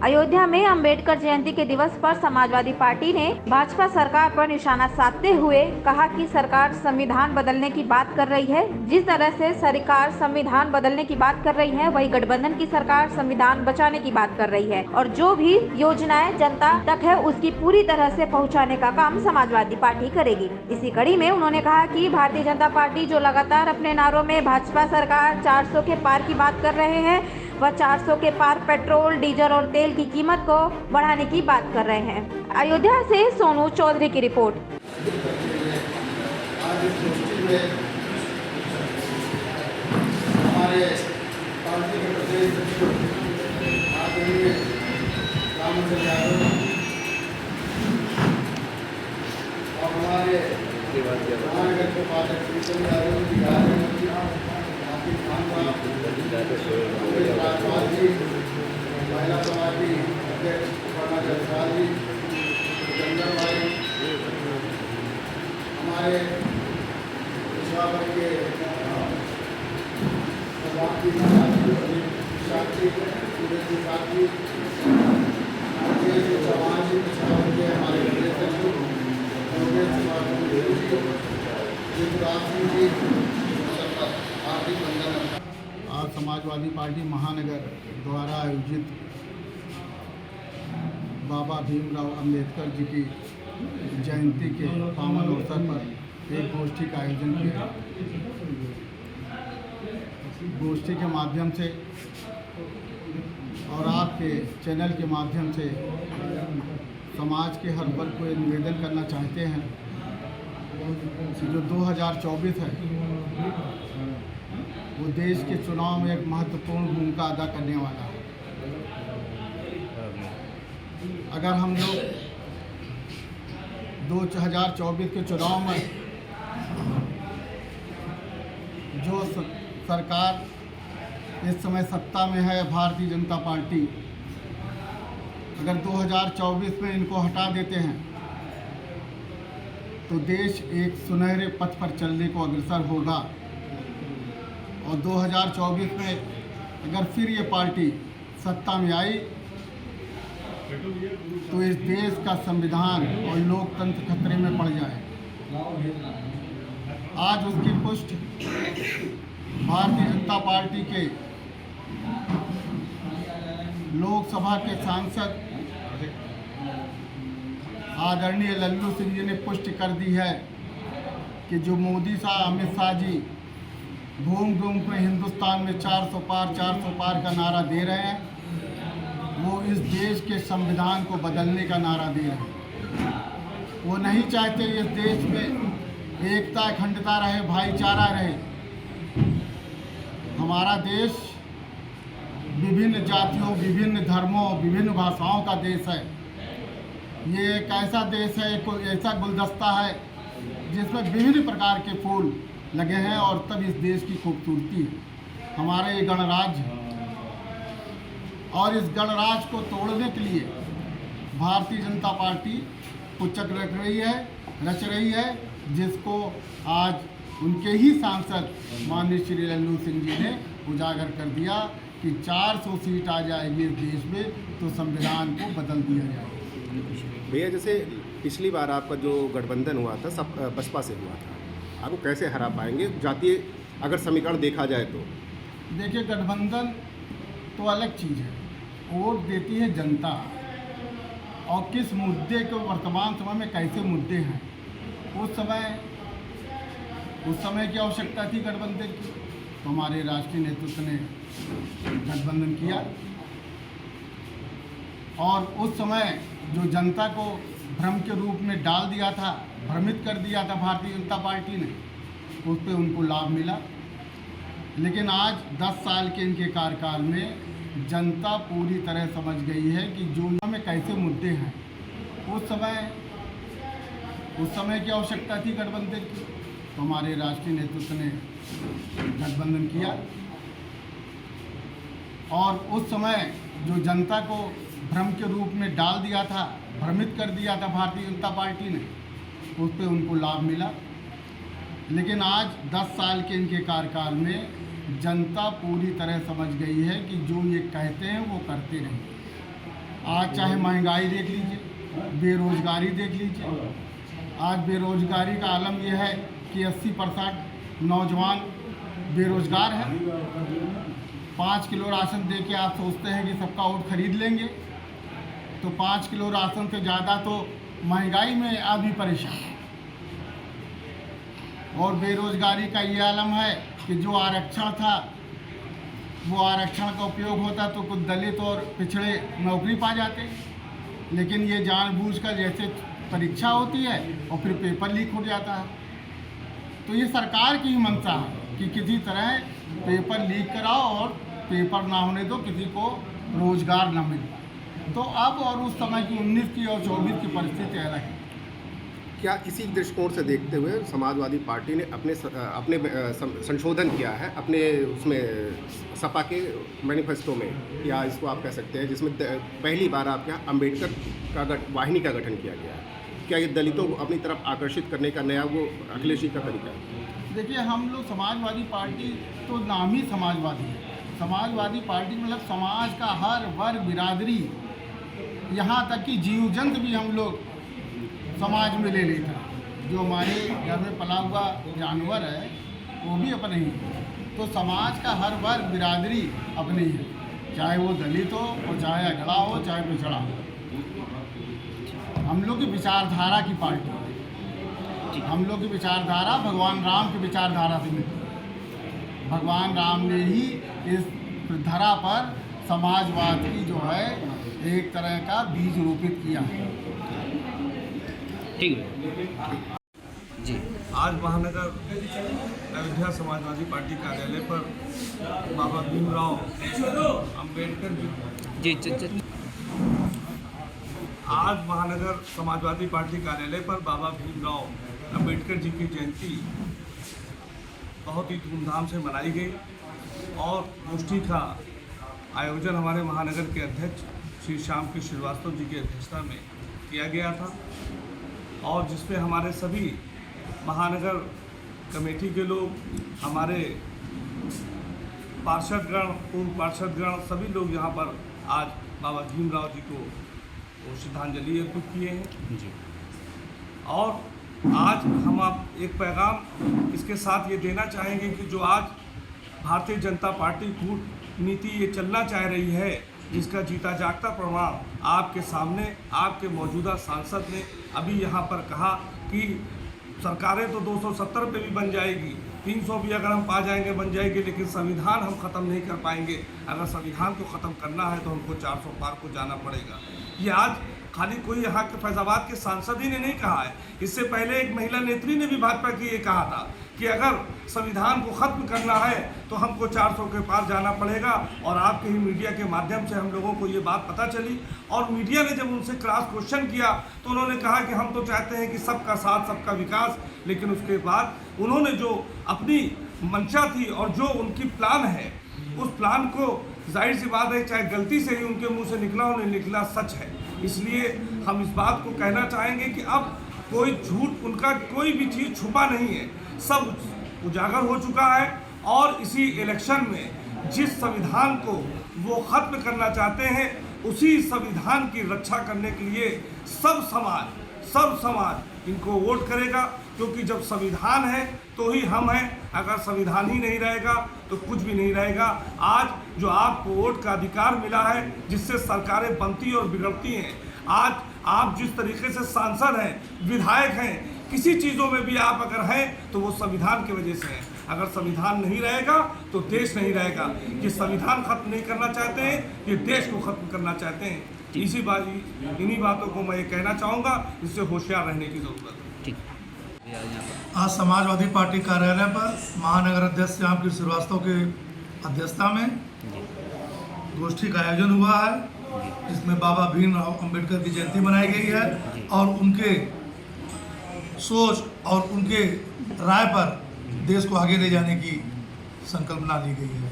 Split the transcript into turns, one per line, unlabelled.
अयोध्या में अंबेडकर जयंती के दिवस पर समाजवादी पार्टी ने भाजपा सरकार पर निशाना साधते हुए कहा कि सरकार संविधान बदलने की बात कर रही है। जिस तरह से सरकार संविधान बदलने की बात कर रही है, वही गठबंधन की सरकार संविधान बचाने की बात कर रही है और जो भी योजनाएं जनता तक है उसकी पूरी तरह से पहुंचाने का काम समाजवादी पार्टी करेगी। इसी कड़ी में उन्होंने कहा कि भारतीय जनता पार्टी जो लगातार अपने नारों में भाजपा सरकार 400 के पार की बात कर रहे हैं, वह 400 के पार पेट्रोल, डीजल और तेल की कीमत को बढ़ाने की बात कर रहे हैं। अयोध्या से सोनू चौधरी की रिपोर्ट।
हमारे पार्टी के प्रदेश आदरणीय रामचंद्र यादव और हमारे महानगर के उपाध्यक्ष कृष्ण यादव जी, हाफिज खान साहब जी, महिला समाज की अध्यक्ष सुपर्णा जायसवाल जी, चंदन भाई, हमारे पिछड़ा वर्ग के साथी चौहान जी, पिछड़ा वर्ग के हमारे प्रदेश सचिव जी, हार्दिक वंदन। आज समाजवादी पार्टी महानगर द्वारा आयोजित बाबा भीमराव अंबेडकर जी की जयंती के पावन अवसर पर एक गोष्ठी का आयोजन किया। गोष्ठी के माध्यम से और आपके चैनल के माध्यम से समाज के हर वर्ग को निवेदन करना चाहते हैं कि जो 2024 है वो देश के चुनाव में एक महत्वपूर्ण भूमिका अदा करने वाला है। अगर हम लोग 2024 के चुनाव में जो सरकार इस समय सत्ता में है भारतीय जनता पार्टी, अगर 2024 में इनको हटा देते हैं तो देश एक सुनहरे पथ पर चलने को अग्रसर होगा। और 2024 में अगर फिर ये पार्टी सत्ता में आई तो इस देश का संविधान और लोकतंत्र खतरे में पड़ जाए। आज उसकी पुष्टि भारतीय जनता पार्टी के लोकसभा के सांसद आदरणीय लल्लू सिंह जी ने पुष्टि कर दी है कि जो मोदी साहब, अमित शाह जी घूम घूम कर हिंदुस्तान में 400 पार का नारा दे रहे हैं, वो इस देश के संविधान को बदलने का नारा दे रहे हैं। वो नहीं चाहते इस देश में एकता, अखंडता रहे, भाईचारा रहे। हमारा देश विभिन्न जातियों, विभिन्न धर्मों, विभिन्न भाषाओं का देश है। ये एक ऐसा देश है, एक ऐसा गुलदस्ता है जिसमें विभिन्न प्रकार के फूल लगे हैं और तब इस देश की खूबसूरती है। हमारे ये गणराज्य और इस गणराज्य को तोड़ने के लिए भारतीय जनता पार्टी पुचक रच रही है, जिसको आज उनके ही सांसद माननीय श्री लल्लू सिंह जी ने उजागर कर दिया कि 400 सीट आ जाएगी इस देश में तो संविधान को बदल दिया जाएगा।
भैया, जैसे पिछली बार आपका जो गठबंधन हुआ था सब बसपा से हुआ था, आपको कैसे हरा पाएंगे जातीय अगर समीकरण देखा जाए तो?
देखिए, गठबंधन तो अलग चीज़ है, वोट देती है जनता। और किस मुद्दे को वर्तमान समय में कैसे मुद्दे हैं, उस समय की आवश्यकता थी गठबंधन की, तो हमारे राष्ट्रीय नेतृत्व ने गठबंधन किया। और उस समय जो जनता को भ्रम के रूप में डाल दिया था, भ्रमित कर दिया था भारतीय जनता पार्टी ने, उस पर उनको लाभ मिला। लेकिन आज 10 साल के इनके कार्यकाल में जनता पूरी तरह समझ गई है कि जो में कैसे मुद्दे हैं। उस समय की आवश्यकता थी गठबंधन की, तो हमारे राष्ट्रीय नेतृत्व ने गठबंधन किया। और उस समय जो जनता को भ्रम के रूप में डाल दिया था, भ्रमित कर दिया था भारतीय जनता पार्टी ने, उस पर उनको लाभ मिला। लेकिन आज 10 साल के इनके कार्यकाल में जनता पूरी तरह समझ गई है कि जो ये कहते हैं वो करते रहेंगे। आज चाहे महंगाई देख लीजिए, बेरोजगारी देख लीजिए। आज बेरोजगारी का आलम यह है कि 80% नौजवान बेरोजगार है। 5 किलो राशन दे के आप सोचते हैं कि सबका वोट खरीद लेंगे, तो 5 किलो राशन से ज़्यादा तो महंगाई में अभी परेशान है। और बेरोजगारी का ये आलम है कि जो आरक्षण था वो आरक्षण का उपयोग होता तो कुछ दलित और पिछड़े नौकरी पा जाते, लेकिन ये जानबूझकर जैसे परीक्षा होती है और फिर पेपर लीक हो जाता है। तो ये सरकार की ही मंशा है कि किसी तरह पेपर लीक कराओ और पेपर ना होने दो, किसी को रोजगार ना मिल पाए। तो अब और उस समय की 19 की और 24 की परिस्थिति अलग है।
क्या इसी दृष्टिकोण से देखते हुए समाजवादी पार्टी ने अपने संशोधन किया है अपने उसमें सपा के मैनिफेस्टो में, या इसको आप कह सकते हैं, जिसमें पहली बार आपके यहाँ अम्बेडकर का वाहिनी का गठन किया गया है? क्या ये दलितों को अपनी तरफ आकर्षित करने का नया वो अखिलेश जी का तरीका है?
देखिए, हम लोग समाजवादी पार्टी तो नाम ही समाजवादी है। समाजवादी पार्टी मतलब समाज का हर वर्ग बिरादरी, यहाँ तक कि जीव जंतु भी हम लोग समाज में ले लेते हैं। जो हमारे घर में पला हुआ जानवर है वो भी अपने ही, तो समाज का हर वर्ग बिरादरी अपनी है, चाहे वो दलित हो और चाहे अगड़ा हो चाहे पिछड़ा हो। हम लोग की विचारधारा की पार्टी है। हम लोग की विचारधारा भगवान राम की विचारधारा से मिलती है। भगवान राम ने ही इस धरा पर समाजवाद की जो है एक तरह का बीज रोपित किया है।
ठीक है जी।
आज महानगर अयोध्या समाजवादी पार्टी कार्यालय पर बाबा भीमराव अंबेडकर
जी
आज महानगर समाजवादी पार्टी कार्यालय पर बाबा भीमराव अंबेडकर जी की जयंती बहुत ही धूमधाम से मनाई गई और गोष्ठी का आयोजन हमारे महानगर के अध्यक्ष श्री श्याम कृष्ण श्रीवास्तव जी की अध्यक्षता में किया गया था, और जिसमें हमारे सभी महानगर कमेटी के लोग, हमारे पार्षदगण, पूर्व पार्षदगण, सभी लोग यहाँ पर आज बाबा भीमराव जी को श्रद्धांजलि अर्पित किए हैं जी। और आज हम आप एक पैगाम इसके साथ ये देना चाहेंगे कि जो आज भारतीय जनता पार्टी कूटनीति ये चलना चाह रही है, जिसका जीता जागता प्रमाण आपके सामने आपके मौजूदा सांसद ने अभी यहाँ पर कहा कि सरकारें तो 270 पे भी बन जाएगी, 300 भी अगर हम पा जाएंगे बन जाएगी, लेकिन संविधान हम ख़त्म नहीं कर पाएंगे। अगर संविधान को ख़त्म करना है तो हमको 400 पार को जाना पड़ेगा। ये आज खाली कोई यहाँ के फैजाबाद के सांसद ही ने नहीं कहा है, इससे पहले एक महिला नेत्री ने भी भाजपा की ये कहा था कि अगर संविधान को ख़त्म करना है तो हमको 400 के पार जाना पड़ेगा। और आपके ही मीडिया के माध्यम से हम लोगों को ये बात पता चली, और मीडिया ने जब उनसे क्रॉस क्वेश्चन किया तो उन्होंने कहा कि हम तो चाहते हैं कि सबका साथ सबका विकास, लेकिन उसके बाद उन्होंने जो अपनी मंशा थी और जो उनकी प्लान है, उस प्लान को जाहिर सी बात है चाहे गलती से ही उनके मुँह से निकला हो नहीं निकला, सच है। इसलिए हम इस बात को कहना चाहेंगे कि अब कोई झूठ, उनका कोई भी चीज़ छुपा नहीं है, सब उजागर हो चुका है। और इसी इलेक्शन में जिस संविधान को वो ख़त्म करना चाहते हैं, उसी संविधान की रक्षा करने के लिए सब समाज इनको वोट करेगा, क्योंकि जब संविधान है तो ही हम हैं। अगर संविधान ही नहीं रहेगा तो कुछ भी नहीं रहेगा। आज जो आपको वोट का अधिकार मिला है, जिससे सरकारें बनती और बिगड़ती हैं, आज आप जिस तरीके से सांसद हैं, विधायक हैं, किसी चीज़ों में भी आप अगर हैं तो वो संविधान की वजह से है। अगर संविधान नहीं रहेगा तो देश नहीं रहेगा। ये संविधान खत्म नहीं करना चाहते हैं, ये देश को खत्म करना चाहते हैं। इन्हीं बातों को मैं ये कहना चाहूँगा, इससे होशियार रहने की ज़रूरत है।
ठीक।
आज समाजवादी पार्टी कार्यालय पर महानगर अध्यक्ष श्याम कृष्ण श्रीवास्तव के अध्यक्षता में गोष्ठी का आयोजन हुआ है, जिसमें बाबा भीमराव अंबेडकर की जयंती मनाई गई है और उनके सोच और उनके राय पर देश को आगे ले जाने की संकल्पना ली गई है।